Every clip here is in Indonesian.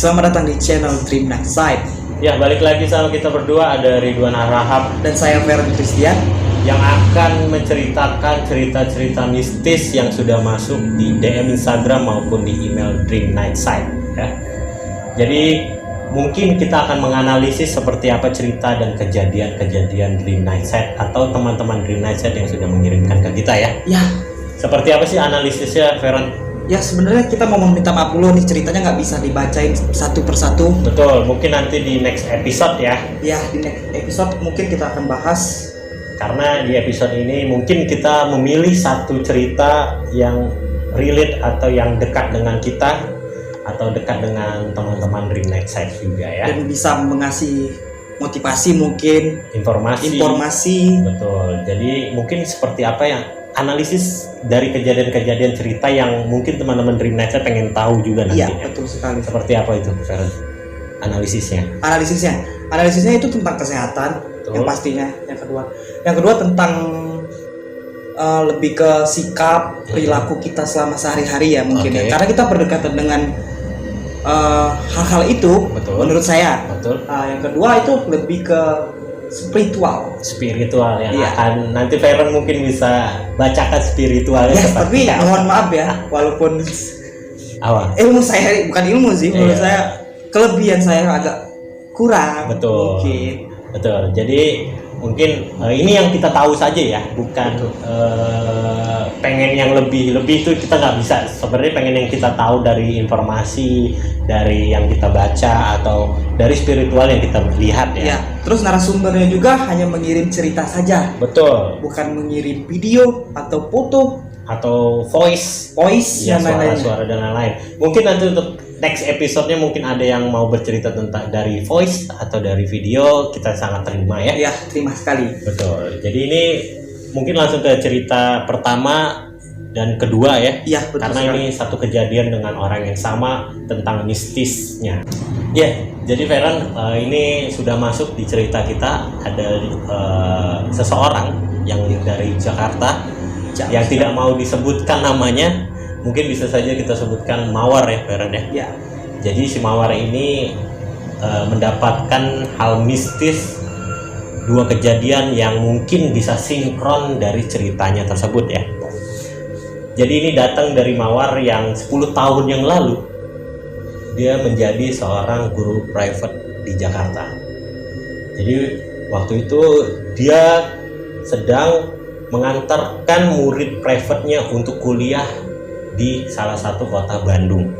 Selamat datang di channel Dream Night Side. Ya, balik lagi sama kita berdua, ada Ridwan Arahab Dan saya Feren Christian yang akan menceritakan cerita-cerita mistis yang sudah masuk di DM Instagram maupun di email Dream Night Side ya. Jadi mungkin kita akan menganalisis seperti apa cerita dan kejadian-kejadian Dream Night Side atau teman-teman Dream Night Side yang sudah mengirimkan ke kita ya. Ya, Seperti apa sih analisisnya, Feren? ya sebenarnya kita mau meminta maaf dulu nih, ceritanya nggak bisa dibacain satu persatu. Betul, mungkin nanti di next episode ya. Ya, di next episode mungkin kita akan bahas. Karena di episode ini mungkin kita memilih satu cerita yang relate atau yang dekat dengan kita atau dekat dengan teman-teman Dream Night Side juga ya. Dan bisa mengasih motivasi mungkin, Informasi. Betul. Jadi mungkin seperti apa yang analisis dari kejadian-kejadian cerita yang mungkin teman-teman Dream Night Side pengen tahu juga Iya, nantinya. betul sekali. Seperti apa itu, Feren? Analisisnya. Analisisnya itu tentang kesehatan. Betul. Yang pastinya. Yang kedua tentang lebih ke sikap perilaku kita selama sehari-hari ya mungkin ya. Oke. Karena kita berdekatan dengan hal-hal itu. Betul. Menurut saya. Betul. Yang kedua itu lebih ke spiritual Yang Iya. akan nanti Feren mungkin bisa bacakan spiritualnya ya, tapi seperti apa. mohon maaf ya, walaupun Awal. ilmu saya bukan ilmu sih, menurut Iya. saya kelebihan saya agak kurang. Betul. Mungkin. Betul. Jadi mungkin ini yang kita tahu saja ya, bukan pengen yang lebih itu kita nggak bisa. Sebenarnya pengen yang kita tahu dari informasi, dari yang kita baca atau dari spiritual yang kita lihat ya. Ya, terus narasumbernya juga hanya mengirim cerita saja, Betul. bukan mengirim video atau foto, Atau voice dan ya, lain-lain. suara-suara dan lain-lain. Mungkin nanti untuk next episode-nya mungkin ada yang mau bercerita tentang dari voice atau dari video, kita sangat terima ya. Ya, terima sekali. Betul. Jadi ini mungkin langsung ke cerita pertama dan kedua ya. Iya, betul Karena sekali. ini satu kejadian dengan orang yang sama tentang mistisnya. Ya, jadi Feren, ini sudah masuk di cerita kita. Ada seseorang yang dari Jakarta yang tidak mau disebutkan namanya. Mungkin bisa saja kita sebutkan Mawar ya, Feren ya. Ya, Jadi si Mawar ini mendapatkan hal mistis, dua kejadian yang mungkin bisa sinkron dari ceritanya tersebut ya. Jadi ini datang dari Mawar yang 10 tahun yang lalu dia menjadi seorang guru private di Jakarta. Jadi waktu itu dia sedang mengantarkan murid private-nya untuk kuliah di salah satu kota Bandung.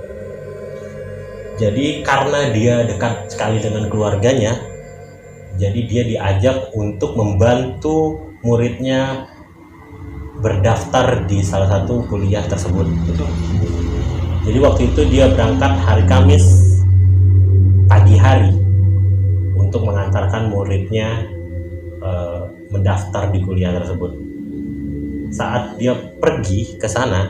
Jadi karena dia dekat sekali dengan keluarganya, jadi dia diajak untuk membantu muridnya berdaftar di salah satu kuliah tersebut. betul. Jadi waktu itu dia berangkat hari Kamis pagi hari untuk mengantarkan muridnya mendaftar di kuliah tersebut. Saat dia pergi ke sana,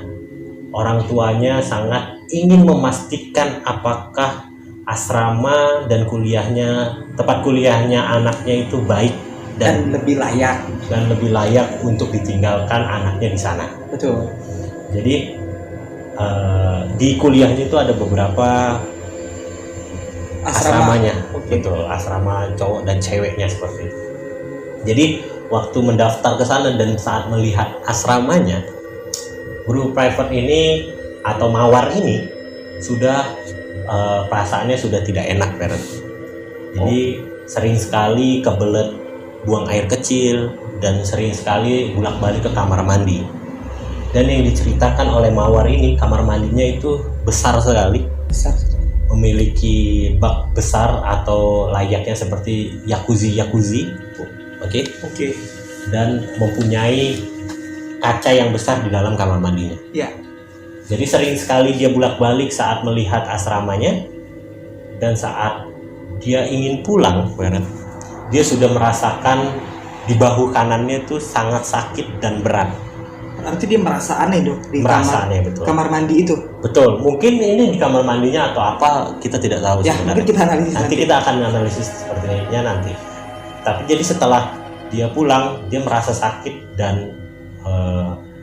orang tuanya sangat ingin memastikan apakah asrama dan tempat kuliahnya anaknya itu baik Dan lebih layak. dan lebih layak untuk ditinggalkan anaknya di sana. Betul. Jadi di kuliahnya itu ada beberapa asramanya. Oke. Betul, asrama cowok dan ceweknya seperti itu. Jadi waktu mendaftar ke sana dan saat melihat asramanya, guru private ini atau Mawar ini sudah perasaannya sudah tidak enak, Feren. Jadi sering sekali kebelet buang air kecil dan sering sekali bolak-balik ke kamar mandi. Dan yang diceritakan oleh Mawar ini, kamar mandinya itu besar sekali, Besar. memiliki bak besar atau layaknya seperti jacuzzi, oke, Oke. dan mempunyai kaca yang besar di dalam kamar mandinya. Ya, Jadi sering sekali dia bolak-balik saat melihat asramanya, dan saat dia ingin pulang, dia sudah merasakan di bahu kanannya itu sangat sakit dan berat. berarti dia merasa aneh dong di Merasa aneh, betul. kamar mandi itu. Betul, mungkin ini di kamar mandinya atau apa kita tidak tahu Ya, mungkin kita analisis nanti kita akan analisis sepertinya nanti. Tapi jadi setelah dia pulang, dia merasa sakit dan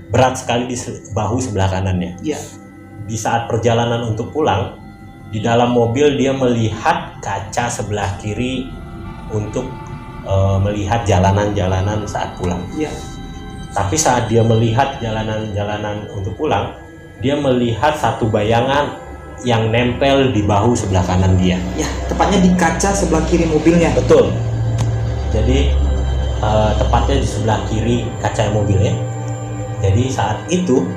berat sekali di bahu sebelah kanannya. Ya, Di saat perjalanan untuk pulang, Di dalam mobil dia melihat kaca sebelah kiri untuk melihat jalanan-jalanan saat pulang. Iya. Tapi saat dia melihat jalanan-jalanan untuk pulang, dia melihat satu bayangan yang nempel di bahu sebelah kanan dia. Ya, tepatnya di kaca sebelah kiri mobilnya. Betul. Jadi tepatnya di sebelah kiri kaca mobilnya. Jadi saat itu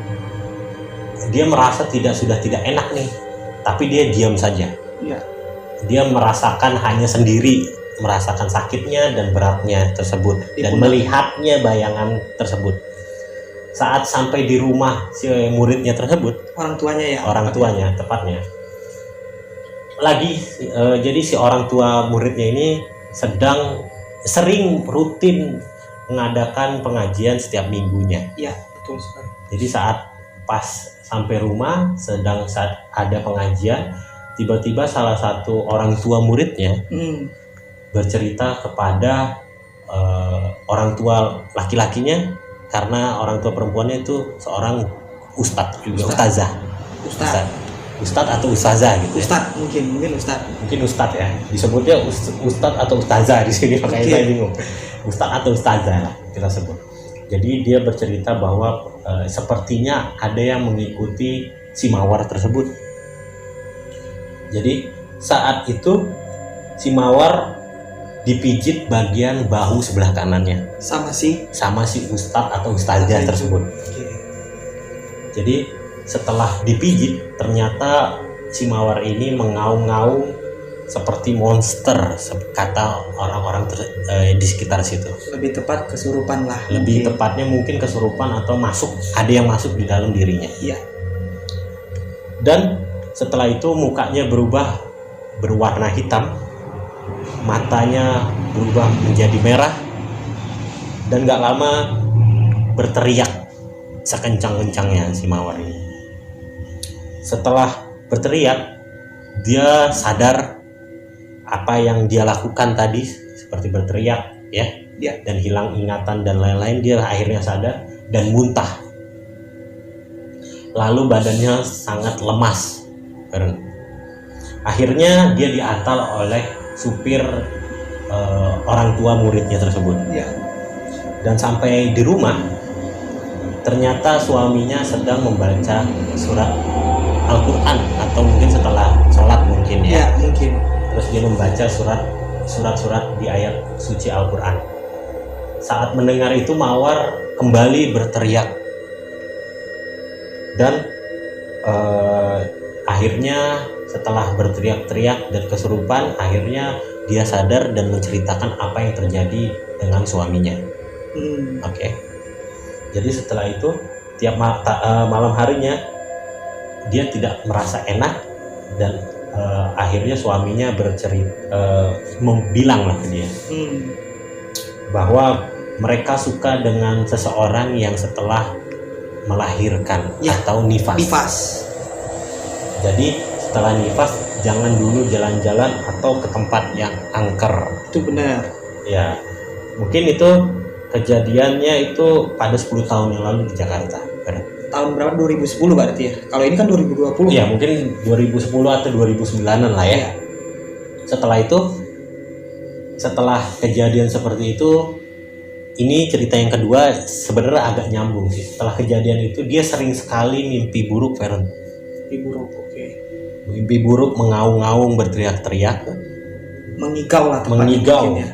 dia merasa sudah tidak enak nih. Tapi dia diam saja. Iya. Dia merasakan hanya sendiri, merasakan sakitnya dan beratnya tersebut dan melihatnya bayangan tersebut. Saat sampai di rumah si muridnya tersebut, Orang tuanya ya. orang tuanya tepatnya. Jadi si orang tua muridnya ini sering rutin mengadakan pengajian setiap minggunya. Iya, betul sekali. Jadi saat pas sampai rumah saat ada pengajian, tiba-tiba salah satu orang tua muridnya bercerita kepada orang tua laki-lakinya, karena orang tua perempuannya itu seorang ustadz juga, ustadz atau ustazah gitu. Ustadz, mungkin Ustadz ya, disebutnya ustadz atau ustazah di sini, makanya saya bingung. Ustadz atau ustazah lah kita sebut. Jadi dia bercerita bahwa sepertinya ada yang mengikuti si mawar tersebut. Jadi saat itu si mawar dipijit bagian bahu sebelah kanannya sama si ustadz atau ustazah tersebut. Jadi setelah dipijit, ternyata si mawar ini mengaung-ngaung seperti monster, kata orang-orang di sekitar situ. Lebih tepat kesurupan lah. Lebih tepatnya mungkin kesurupan atau ada yang masuk di dalam dirinya. Iya. Dan setelah itu mukanya berwarna hitam, matanya berubah menjadi merah, dan gak lama berteriak sekencang-kencangnya si mawar ini. Setelah berteriak, dia sadar apa yang dia lakukan tadi, seperti berteriak ya, dan hilang ingatan dan lain-lain. Dia akhirnya sadar dan muntah. Lalu badannya sangat lemas. Akhirnya dia diantar oleh supir orang tua muridnya tersebut. Dan sampai di rumah, ternyata suaminya sedang membaca surat Al-Quran, atau mungkin setelah sholat mungkin ya. Mungkin. Terus dia membaca surat-surat di ayat suci Al-Quran. Saat mendengar itu, mawar kembali berteriak. Dan akhirnya setelah berteriak-teriak dan kesurupan, akhirnya dia sadar dan menceritakan apa yang terjadi dengan suaminya. Oke. Jadi setelah itu, tiap malam harinya dia tidak merasa enak, dan akhirnya suaminya bilang ke dia bahwa mereka suka dengan seseorang yang setelah melahirkan atau nifas. Jadi setelah nifas jangan dulu jalan-jalan atau ke tempat yang angker. Itu benar. Ya, mungkin itu kejadiannya itu pada 10 tahun yang lalu di Jakarta. Tahun berapa? 2010 berarti ya? Kalau ini kan 2020. Iya, mungkin 2010 atau 2009-an lah ya. Setelah kejadian seperti itu, ini cerita yang kedua sebenarnya agak nyambung sih. Setelah kejadian itu, dia sering sekali mimpi buruk, Feren. Mimpi buruk, oke. Mimpi buruk, mengaung-ngaung, berteriak-teriak. Mengigau lah tepatnya. Mengigau. Mungkin, ya.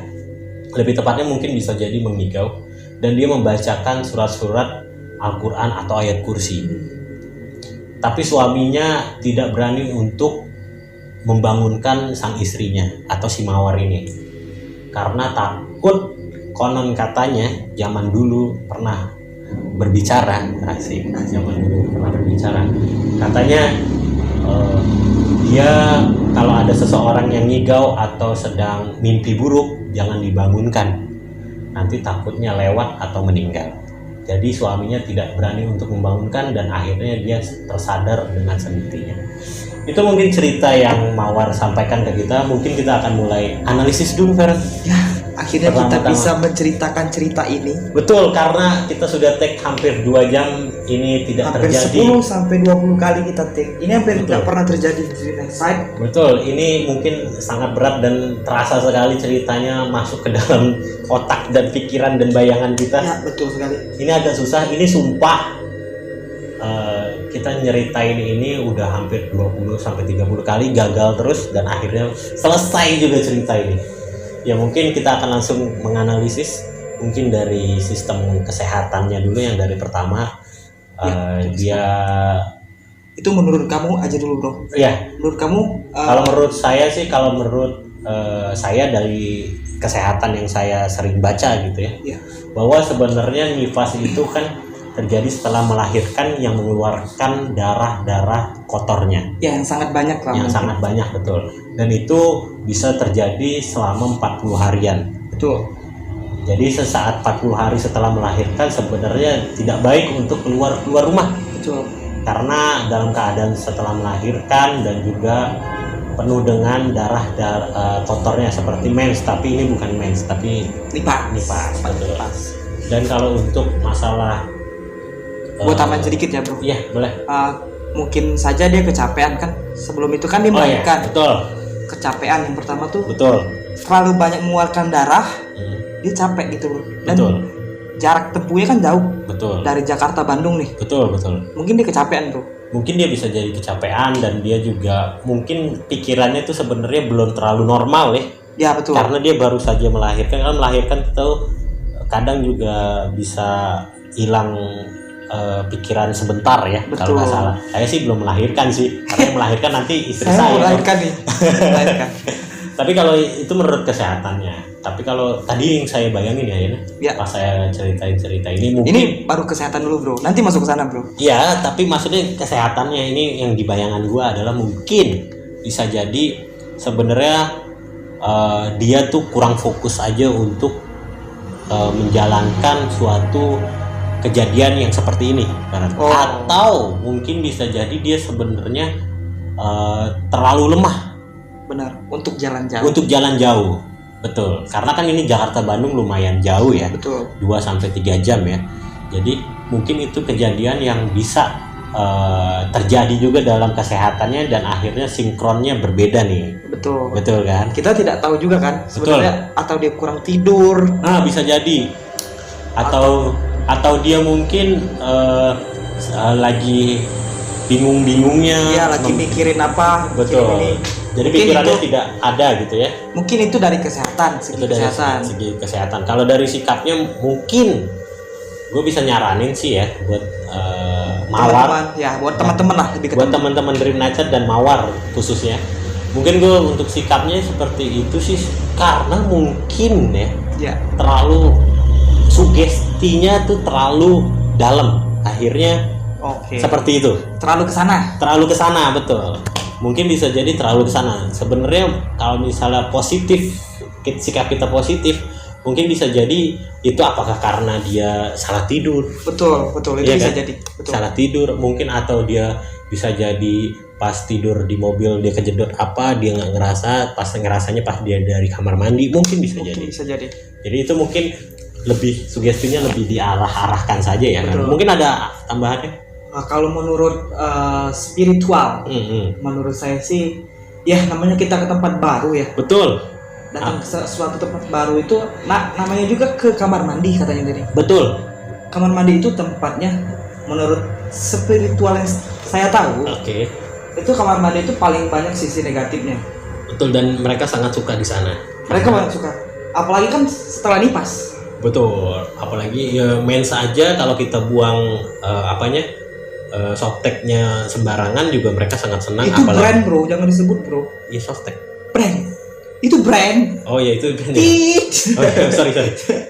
Lebih tepatnya mungkin bisa jadi mengigau. Dan dia membacakan surat-surat Al-Quran atau ayat kursi. Tapi suaminya tidak berani untuk membangunkan sang istrinya atau si mawar ini, karena takut, konon katanya zaman dulu pernah berbicara, katanya dia kalau ada seseorang yang ngigau atau sedang mimpi buruk, jangan dibangunkan, nanti takutnya lewat atau meninggal. Jadi suaminya tidak berani untuk membangunkan, dan akhirnya dia tersadar dengan sendirinya. Itu mungkin cerita yang Mawar sampaikan ke kita. Mungkin kita akan mulai analisis dulu, Fer. Ya, akhirnya kita Pertama-tama. bisa menceritakan cerita ini. Betul, karena kita sudah take hampir 2 jam ini tidak Hampir terjadi. 10 sampai 20 kali kita take. Ini hampir Betul. tidak pernah terjadi di Dream Side. Betul, ini mungkin sangat berat dan terasa sekali ceritanya masuk ke dalam otak dan pikiran dan bayangan kita. Ya, betul sekali. Ini agak susah, ini sumpah. Kita nyeritain ini udah hampir 20 sampai 30 kali gagal terus dan akhirnya selesai juga cerita ini. Ya mungkin kita akan langsung menganalisis mungkin dari sistem kesehatannya dulu yang dari pertama. Dia Itu menurut kamu aja dulu, Bro. ya Menurut kamu kalau menurut saya sih, kalau menurut saya dari kesehatan yang saya sering baca gitu ya, ya, bahwa sebenarnya nifas itu kan terjadi setelah melahirkan yang mengeluarkan darah-darah kotornya ya yang sangat banyak lah. yang mungkin. sangat banyak, betul. Dan itu bisa terjadi selama 40 harian. Betul. Jadi sesaat 40 hari setelah melahirkan sebenarnya tidak baik untuk keluar rumah, Betul. karena dalam keadaan setelah melahirkan dan juga penuh dengan darah kotornya seperti mens, tapi ini bukan mens tapi nifas. Betul. Dan kalau untuk masalah Gue tambahin sedikit ya, Bro. iya boleh. Mungkin saja dia kecapean kan. Sebelum itu kan dia Oh iya, melahirkan. betul Kecapean yang pertama tuh betul. terlalu banyak mengeluarkan darah, dia capek gitu, Bro. Dan Betul. jarak tempuhnya kan jauh Betul. dari Jakarta Bandung nih. Betul. Mungkin dia kecapean, Bro. Mungkin dia bisa jadi kecapean dan dia juga mungkin pikirannya itu sebenarnya belum terlalu normal ya. Ya, betul. Karena dia baru saja melahirkan. Kan melahirkan itu kadang juga bisa hilang pikiran sebentar ya. Betul. Kalau nggak salah. Saya sih belum melahirkan sih. Karena yang melahirkan nanti istri Saya saya. melahirkan nih. Melahirkan. Tapi kalau itu menurut kesehatannya. Tapi kalau tadi yang saya bayangin ya, Ya. pas saya ceritain cerita ini mungkin Ini baru kesehatan dulu, Bro. Nanti masuk ke sana, Bro. ya, tapi maksudnya kesehatannya ini yang di bayangan gua adalah mungkin bisa jadi sebenarnya dia tuh kurang fokus aja untuk menjalankan suatu kejadian yang seperti ini, Oh. atau mungkin bisa jadi dia sebenarnya terlalu lemah Benar. Untuk jalan jauh. untuk jalan jauh. Betul, karena kan ini Jakarta Bandung lumayan jauh ya, Betul. 2 sampai 3 jam ya. Jadi mungkin itu kejadian yang bisa terjadi juga dalam kesehatannya dan akhirnya sinkronnya berbeda nih. Betul. Betul kan? Kita tidak tahu juga kan sebenarnya, atau dia kurang tidur. Nah, bisa jadi. Atau dia mungkin lagi bingung-bingungnya. Dia lagi mikirin apa? Betul. mikirin ini. Jadi Mungkin pikirannya itu- tidak ada gitu ya. Mungkin itu dari kesehatan, segi Itu dari kesehatan. segi kesehatan. Kalau dari sikapnya mungkin gue bisa nyaranin sih ya buat Mawar, Teman-teman, ya buat teman-teman lah lebih ke buat teman. teman-teman Dream Nighter dan Mawar khususnya. Mungkin gue untuk sikapnya seperti itu sih karena mungkin ya Ya, terlalu sugestinya tuh terlalu dalam. Akhirnya oke. seperti itu. Terlalu kesana. Terlalu ke sana, betul. Mungkin bisa jadi terlalu ke sana. Sebenarnya kalau misalnya positif, sikap kita positif, mungkin bisa jadi itu apakah karena dia salah tidur, Betul, betul. Itu Iya bisa kan? jadi. Betul. salah tidur mungkin, atau dia bisa jadi pas tidur di mobil dia kejedot apa, dia nggak ngerasa, pas ngerasanya pas dia dari kamar mandi, mungkin bisa Mungkin jadi. bisa jadi. Jadi itu mungkin lebih sugestinya lebih diarahkan saja ya kan. Betul. Mungkin ada tambahannya. Kalau menurut spiritual, menurut saya sih, ya namanya kita ke tempat baru ya. Betul, Datang ke suatu tempat baru itu, namanya juga ke kamar mandi katanya tadi. betul. Kamar mandi itu tempatnya, menurut spiritual yang saya tahu, Oke. itu kamar mandi itu paling banyak sisi negatifnya. Betul, dan mereka sangat suka di sana. Mereka banyak suka, apalagi kan setelah nipas. Betul, apalagi ya mens aja kalau kita buang softteknya sembarangan juga mereka sangat senang. Itu brand, bro, jangan disebut bro. Iya, softtek. Brand, itu brand. Oh ya, itu brand ya. Tit. Oh, ya, sorry.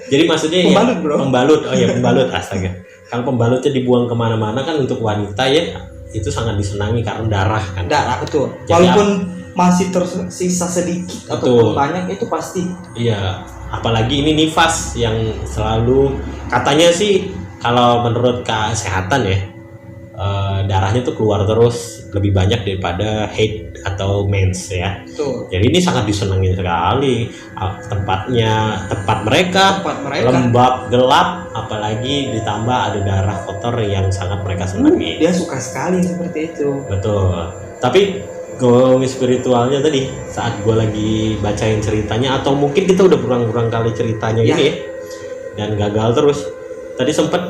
Jadi maksudnya Pembalut, ya, bro. Pembalut. Oh ya, pembalut, astaga. Kalau pembalutnya dibuang kemana-mana kan untuk wanita ya itu sangat disenangi karena darah kan. Darah, betul. Jadi Walaupun masih tersisa sedikit Betul. ataupun banyak, itu pasti. Iya, apalagi ini nifas yang selalu katanya sih kalau menurut kesehatan ya darahnya tuh keluar terus lebih banyak daripada head atau mens ya. Betul. Jadi ini sangat disenangi sekali. Tempat mereka Tempat mereka. lembab, gelap, apalagi ditambah ada darah kotor yang sangat mereka senangi. Dia suka sekali seperti itu. Betul. Tapi ngomongin spiritualnya tadi, saat gue lagi bacain ceritanya, atau mungkin kita udah berulang-ulang kali ceritanya Ya. ini ya, dan gagal terus. Tadi sempet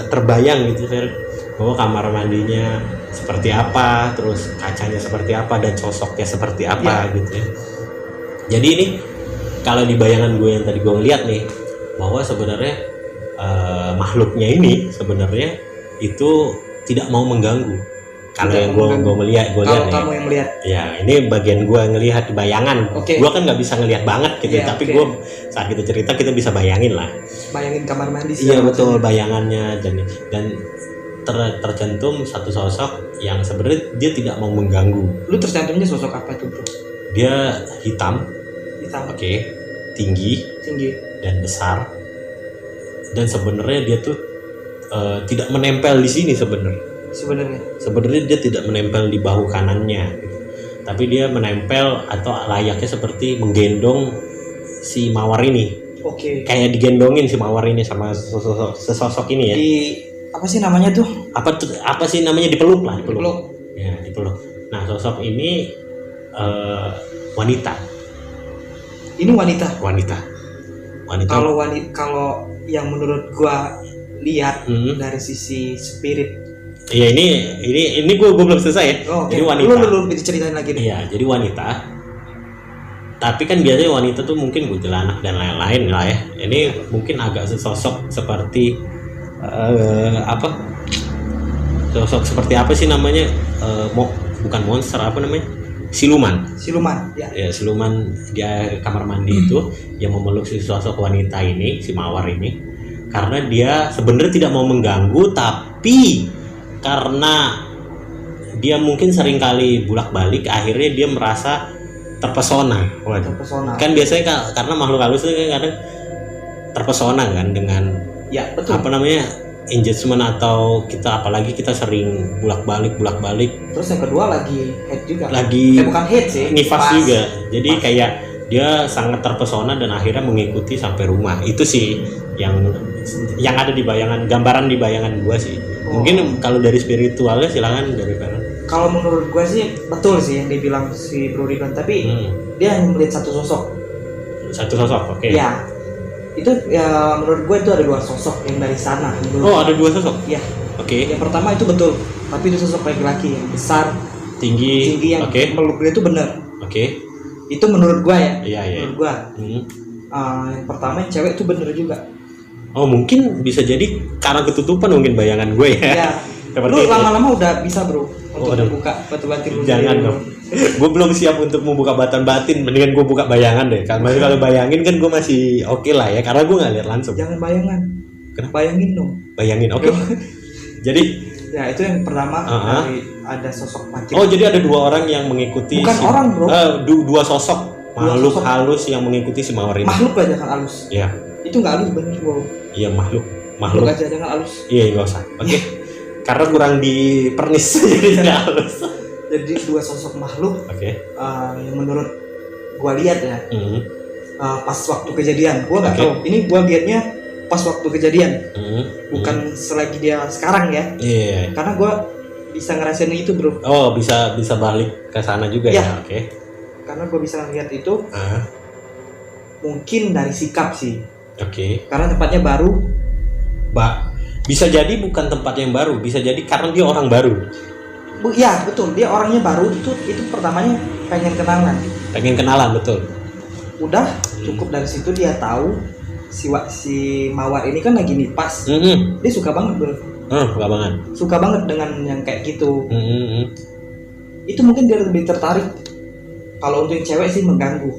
terbayang gitu, Fer, bahwa kamar mandinya seperti apa, terus kacanya seperti apa, dan sosoknya seperti apa gitu ya. Jadi ini kalau di bayangan gue yang tadi gue lihat nih, bahwa sebenarnya makhluknya ini sebenarnya itu tidak mau mengganggu. Kalau Tidak yang mau gue lihat Kalau nih, kamu yang melihat, ya ini bagian gue ngelihat di bayangan. Oke. Gue kan nggak bisa ngelihat banget gitu, Iya, tapi oke. gue saat kita cerita kita bisa bayangin lah. bayangin kamar mandi. Iya segala betul, macam. bayangannya dan tercantum satu sosok yang sebenarnya dia tidak mau mengganggu. Lu tercantumnya sosok apa tuh, bro? Dia hitam, Hitam, oke, tinggi tinggi. dan besar. Dan sebenarnya dia tuh tidak menempel di sini sebenarnya. Sebenarnya dia tidak menempel di bahu kanannya, gitu. Tapi dia menempel atau layaknya seperti menggendong si mawar ini. Oke. Kayak digendongin si mawar ini sama sesosok ini ya. Di apa sih namanya tuh? Apa sih namanya, dipeluk lah, Dipeluk. Ya, dipeluk. Nah, sosok ini wanita. Ini wanita. Wanita. Kalau yang menurut gua lihat Hmm. dari sisi spirit. Iya, ini gue belum selesai ya. Oh, oke. Jadi wanita. Lu diceritain lagi deh. Iya, jadi wanita. Tapi kan biasanya wanita tuh mungkin kuntilanak dan lain-lain lah ya. Ini mungkin agak sesosok seperti apa? Sosok seperti apa sih namanya? Bukan monster, apa namanya? Siluman. Siluman, ya. Ya, siluman di kamar mandi itu yang memeluk si sosok wanita ini, si mawar ini. Karena dia sebenarnya tidak mau mengganggu, tapi karena dia mungkin seringkali bolak-balik, akhirnya dia merasa terpesona. Waduh. Terpesona. Kan biasanya karena makhluk halus itu kan kadang terpesona kan dengan Ya, betul. apa namanya, engagement, atau kita apalagi kita sering bolak-balik Terus yang kedua lagi head juga. lagi Bukan head sih. nifas pas. juga. Jadi kayak dia sangat terpesona dan akhirnya mengikuti sampai rumah. Itu sih yang ada di bayangan, gambaran di bayangan gua sih. Oh. Mungkin kalau dari spiritualnya silakan dari Farhan. Kalau menurut gua sih betul sih yang dibilang si Bro Ridwan, tapi dia hanya melihat satu sosok. Satu sosok, oke. Ya. Itu ya menurut gua itu ada dua sosok yang dari sana. Oh, ada dua sosok. Iya. Oke. Yang pertama itu betul, tapi itu sosok laki-laki yang besar, Tinggi yang oke. meluk dia itu benar. Oke. Itu menurut gua ya. Iya. Menurut gua. Hmm. Yang pertama yang cewek itu benar juga. Oh, mungkin bisa jadi karena ketutupan mungkin bayangan gue ya. Ya. Seperti Lu itu. lama-lama udah bisa, Bro, untuk udah. membuka batu batin lu. Jangan sendiri, dong. Gue belum siap untuk membuka batan batin. Mendingan gue buka bayangan deh. Karena kalau bayangin kan gue masih oke lah ya. Karena gue nggak lihat langsung. Jangan bayangan. Kenapa? Bayangin dong. Bayangin, oke. Jadi, Ya, itu yang pertama. Uh-huh. Ada sosok laki. oh jadi ada dua orang yang mengikuti. Bukan orang, Bro. Dua sosok makhluk sosok. halus yang mengikuti si mawar ini. Makhluk aja kan halus. Iya, Itu nggak halus bener, Bro. iya makhluk Makhluk aja jangan halus. Iya, nggak usah. Oke. Karena kurang dipernis jadi tidak halus. Jadi dua sosok makhluk Oke. yang menurut gua lihat ya, Hmm. pas waktu kejadian. Gua nggak Oke. tahu. Ini gua lihatnya pas waktu kejadian, Hmm. bukan selagi dia sekarang ya. Iya. Karena gua bisa ngerasain itu, Bro. Oh, bisa balik ke sana juga Ya. ya. Oke. Karena gua bisa ngeliat itu Ah, mungkin dari sikap sih. oke. Karena tempatnya baru. Bisa jadi bukan tempat yang baru, bisa jadi karena dia orang baru. Ya, betul. Dia orangnya baru. Itu pertamanya pengen kenalan. Pengen kenalan, betul. Udah cukup dari situ dia tahu si mawar ini kan lagi nipas. Hmm. Dia suka banget, Bro. Enggak banget. Suka banget dengan yang kayak gitu. Hmm. Itu mungkin dia lebih tertarik. Kalau untuk yang cewek sih mengganggu.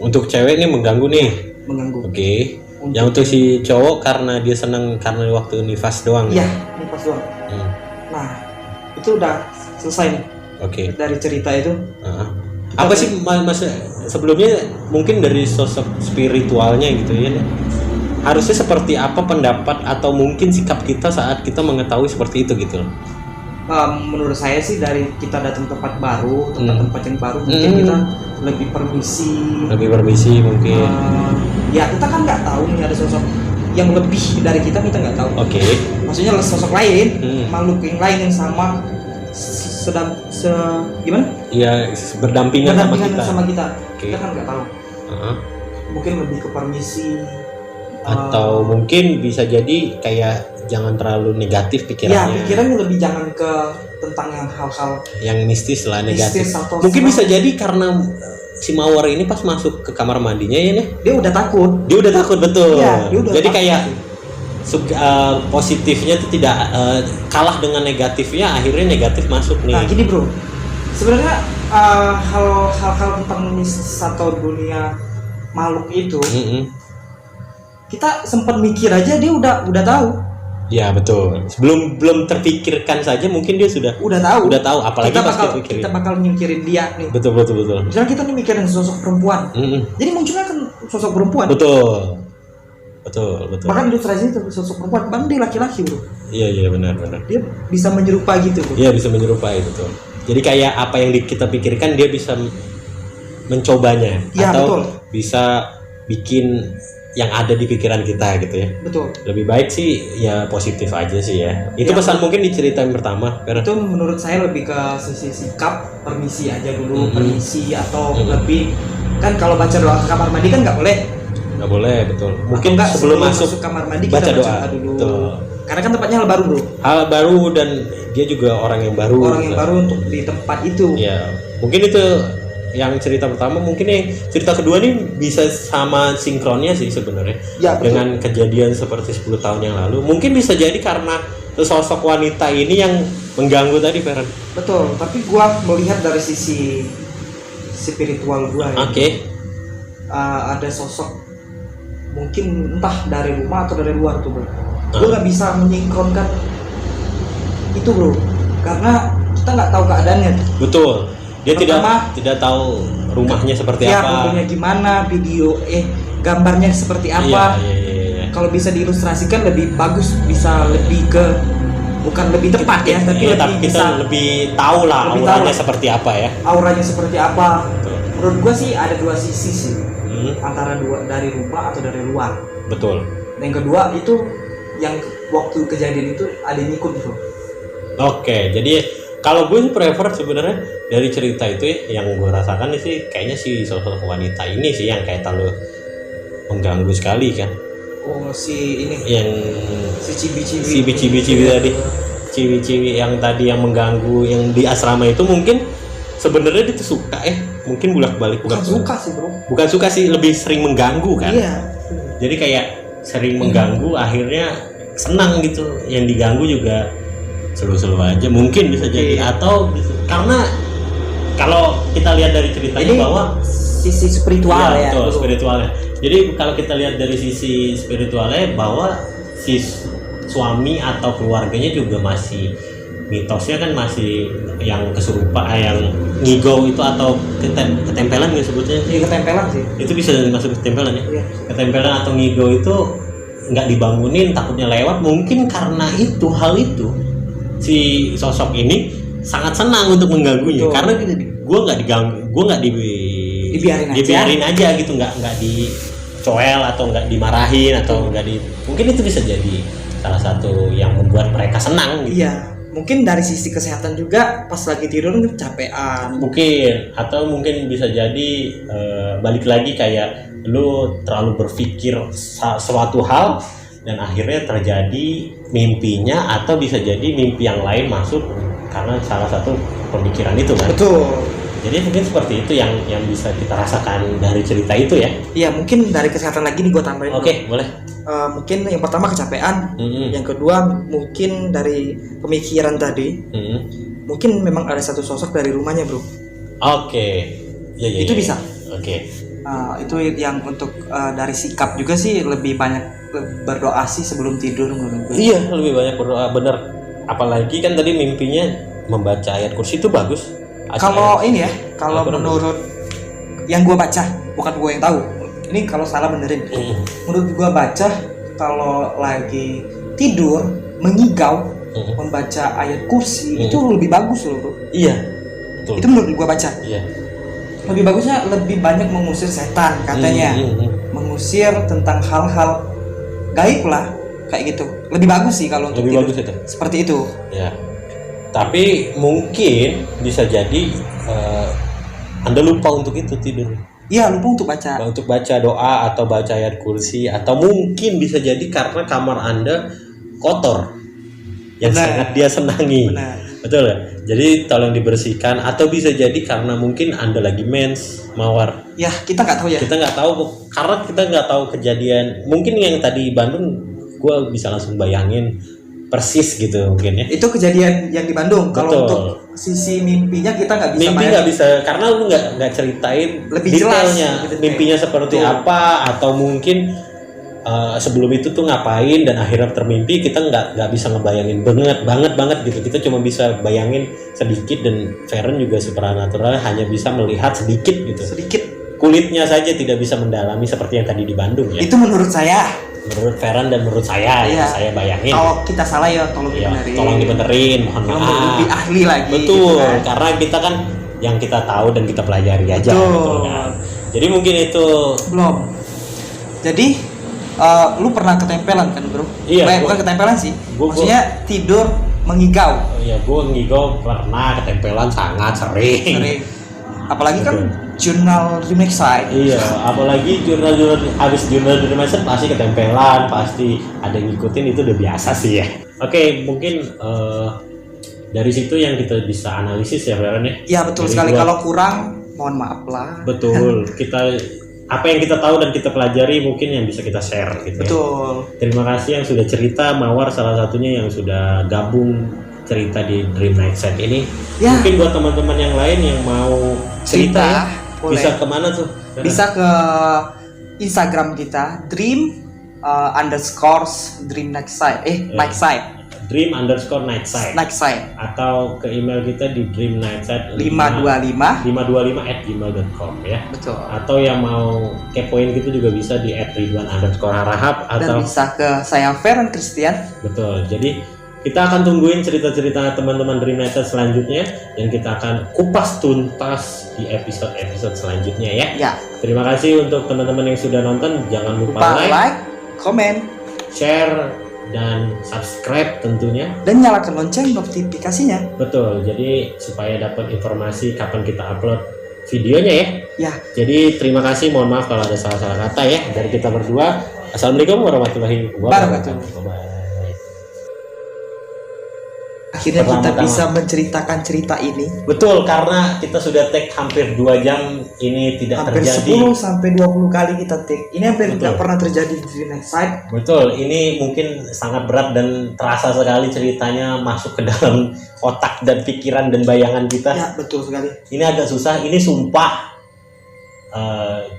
Untuk cewek ini mengganggu nih. Mengganggu. Oke. Yang untuk si cowok karena dia senang karena waktu nifas doang. Iya, nipas doang. Hmm. Nah, itu udah selesai nih Oke. dari cerita itu. Apa sih mas sebelumnya mungkin dari sosok spiritualnya gitu ya? harusnya seperti apa pendapat atau mungkin sikap kita saat kita mengetahui seperti itu gitu loh. Menurut saya sih dari kita datang tempat baru, tempat yang baru, mungkin kita lebih permisi mungkin. Ya kita kan nggak tahu nih ada sosok yang lebih dari kita nggak tahu. Oke. Maksudnya sosok lain, makhluk yang lain yang sama gimana? Iya, berdampingan sama kita. Okay. Kita kan nggak tahu. Mungkin lebih ke permisi. Atau mungkin bisa jadi kayak jangan terlalu negatif pikirannya. Ya, pikirannya lebih jangan ke tentang yang hal-hal yang mistis lah, negatif. Mungkin serang. bisa jadi karena si Mawar ini pas masuk ke kamar mandinya ya nih, dia udah takut. Betul. Ya, dia udah jadi takut. Kayak positifnya itu tidak kalah dengan negatifnya, akhirnya negatif masuk nih. Nah gini bro, sebenarnya hal-hal tentang mistis atau dunia makhluk itu, kita sempat mikir aja dia udah tahu. Ya betul. Belum terpikirkan saja mungkin dia udah tahu. Apalagi kita bakal nyingkirin dia nih. Betul. Misalnya kita nih mikirin sosok perempuan, jadi munculnya kan sosok perempuan. Betul. Bahkan ilustrasinya sosok perempuan, bahkan dia laki-laki bro. Iya benar. Dia bisa menyerupai gitu bro. Iya bisa menyerupai, betul. Jadi kayak apa yang kita pikirkan dia bisa mencobanya, ya, atau betul. bisa bikin yang ada di pikiran kita gitu ya. Betul. Lebih baik sih ya positif aja sih ya. Itu pesan mungkin di cerita yang pertama. Itu menurut saya lebih ke sisi sikap, permisi aja dulu, permisi atau lebih kan kalau baca doa ke kamar mandi kan nggak boleh, betul. Mungkin sebelum masuk kamar mandi baca kita doa dulu. Betul. Karena kan tempatnya hal baru bro. Hal baru dan dia juga orang yang baru. Untuk di tempat itu. Ya, mungkin itu yang cerita pertama. Mungkin yang cerita kedua nih bisa sama sinkronnya sih sebenarnya. Ya, dengan kejadian seperti 10 tahun yang lalu. Mungkin bisa jadi karena sosok wanita ini yang mengganggu tadi, Feren. Betul, tapi gua melihat dari sisi spiritual gua ya. Oke. Ada sosok mungkin entah dari rumah atau dari luar tuh bro. Gue nggak bisa menyinkronkan itu bro, karena kita nggak tahu keadaannya. Betul. Dia Pertama, tidak tahu rumahnya seperti ya, apa. rumahnya gimana, gambarnya seperti apa. Iya. Kalau bisa diilustrasikan lebih bagus, bisa lebih ke bukan lebih tepat ya, tapi lebih kita bisa lebih tahu lah auranya seperti apa ya. Auranya seperti apa. Betul. Menurut gue sih ada dua sisi sih. Antara dari rumah atau dari luar. Betul. Yang kedua itu yang waktu kejadian itu ada yang ikut bro. Oke, jadi kalau gue prefer sebenarnya dari cerita itu yang gue rasakan sih kayaknya si sosok wanita ini sih yang kayak terlalu mengganggu sekali kan. Oh si ini. Yang si cibi-cibi. Si cibi-cibi tadi. Cibi-cibi yang tadi yang mengganggu yang di asrama itu mungkin sebenarnya dia tuh suka mungkin bolak-balik bukan suka sih bro. Bukan suka sih, lebih sering mengganggu kan. Iya. Jadi kayak sering mengganggu akhirnya senang gitu, yang diganggu juga seru-seru aja mungkin bisa jadi. Atau karena kalau kita lihat dari ceritanya ini bahwa sisi spiritual ya. Betul, spiritualnya. Jadi kalau kita lihat dari sisi spiritualnya bahwa si suami atau keluarganya juga masih mitosnya kan masih yang kesurupan, yang ngigau itu atau ketempelan nggak sebutnya? Iya ketempelan sih. Itu bisa masuk ketempelan ya? Iya. Ketempelan atau ngigau itu nggak dibangunin, takutnya lewat. Mungkin karena hal itu si sosok ini sangat senang untuk mengganggunya. Betul. Karena gue nggak diganggu, gue nggak dibiarin aja gitu, nggak dicoel atau nggak dimarahin atau nggak mungkin itu bisa jadi salah satu yang membuat mereka senang gitu. Iya. Mungkin dari sisi kesehatan juga pas lagi tidur kecapean. Mungkin, atau mungkin bisa jadi balik lagi kayak lu terlalu berpikir suatu hal dan akhirnya terjadi mimpinya, atau bisa jadi mimpi yang lain masuk karena salah satu pemikiran itu kan. Betul. Jadi mungkin seperti itu yang bisa kita rasakan dari cerita itu ya. Iya, mungkin dari kesehatan lagi nih gue tambahin. Oke, boleh. Mungkin yang pertama kecapean, yang kedua mungkin dari pemikiran tadi, mungkin memang ada satu sosok dari rumahnya bro. Oke. Ya, itu bisa. Oke. Itu yang untuk dari sikap juga sih lebih banyak berdoa sih sebelum tidur menurut gue. Iya, lebih banyak berdoa, bener. Apalagi kan tadi mimpinya membaca ayat kursi itu bagus. Kalau ini ya, kalau menurut yang gue baca, bukan gue yang tahu. Ini kalau salah benerin. Menurut gue baca kalau lagi tidur mengigau membaca ayat kursi itu lebih bagus loh bro. Iya, betul. Itu menurut gua baca. Iya. Lebih bagusnya lebih banyak mengusir setan katanya. Mengusir tentang hal-hal gaib lah kayak gitu. Lebih bagus sih kalau untuk Lebih tidur. bagus itu. Seperti itu. Ya. Tapi mungkin bisa jadi Anda lupa untuk itu tidur. Iya, lupa untuk baca. Untuk baca doa atau baca ayat kursi, atau mungkin bisa jadi karena kamar Anda kotor yang Benar. sangat dia senangi. Benar. Betul ya? Jadi tolong dibersihkan, atau bisa jadi karena mungkin Anda lagi mens, Mawar. Ya, kita nggak tahu ya. Kita nggak tahu, karena kita nggak tahu kejadian. Mungkin yang tadi di Bandung, gue bisa langsung bayangin persis gitu mungkin ya. Itu kejadian yang di Bandung. Kalau Betul. untuk sisi mimpinya kita nggak bisa Mimpi nggak bisa, karena lu nggak ceritain Lebih detailnya, jelas, lebih detail. mimpinya seperti Betul. apa, atau mungkin sebelum itu tuh ngapain dan akhirnya termimpi. Kita nggak bisa ngebayangin banget gitu. Kita cuma bisa bayangin sedikit, dan Feren juga supernatural hanya bisa melihat sedikit gitu. sedikit. Kulitnya saja tidak bisa mendalami seperti yang tadi di Bandung ya. Itu menurut saya. Menurut Feren dan menurut saya Iya. yang saya bayangin. Kalau kita salah ya tolong Ya, dibenerin. tolong dibenerin, mohon Yang maaf. lebih ahli lagi. Betul, gitu kan. karena kita kan yang kita tahu dan kita pelajari aja. Betul. Betul kan? Jadi mungkin itu Belum. Jadi lu pernah ketempelan kan bro? Iya, gua- Bukan ketempelan sih. gua- Maksudnya tidur mengigau. ya gue ngigo pernah ketempelan sangat sering. Sering. Apalagi kan Betul. jurnal Dream Side. Iya, apalagi jurnal habis jurnal Dreammaster pasti ketempelan, pasti ada yang ngikutin, itu udah biasa sih ya. Oke, mungkin dari situ yang kita bisa analisis ya Feren ya. Iya betul Dari sekali. gua- Kalau kurang, mohon maaf lah. Betul, kita apa yang kita tahu dan kita pelajari mungkin yang bisa kita share gitu ya. Betul. Terima kasih yang sudah cerita, Mawar salah satunya yang sudah gabung cerita di Dream Night Set ini. Ya. Mungkin buat teman-teman yang lain yang mau cerita, Cerita, ya, boleh. bisa kemana tuh? Bisa ke Instagram kita dream_dream next side. Night side. Dream_Nightside Next side. atau ke email kita di dreamnightside 525. 525@gmail.com ya. Betul. Atau yang mau kepoin gitu juga bisa di @ridwan_harahap Dan atau bisa ke saya Feren Christian. betul. Jadi kita akan tungguin cerita-cerita teman-teman Dream Night Set selanjutnya, dan kita akan kupas tuntas di episode-episode selanjutnya ya. Ya. Terima kasih untuk teman-teman yang sudah nonton. Jangan lupa Lupa like, like, komen, share, dan subscribe tentunya. dan nyalakan lonceng notifikasinya. Betul. Jadi supaya dapat informasi kapan kita upload videonya ya. Ya. Jadi terima kasih. Mohon maaf kalau ada salah-salah kata ya dari kita berdua. Assalamualaikum warahmatullahi wabarakatuh. Bye-bye. Akhirnya kita Pertama-tama. bisa menceritakan cerita ini. Betul, karena kita sudah take hampir 2 jam, ini tidak Hampir terjadi. 10 sampai 20 kali kita take. Ini hampir Betul. tidak pernah terjadi di Dream Night Side. Betul, ini mungkin sangat berat dan terasa sekali ceritanya masuk ke dalam otak dan pikiran dan bayangan kita. Ya, betul sekali. Ini agak susah, ini sumpah.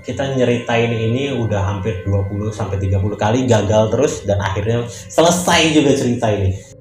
Kita nyeritain ini udah hampir 20 sampai 30 kali gagal terus, dan akhirnya selesai juga cerita ini.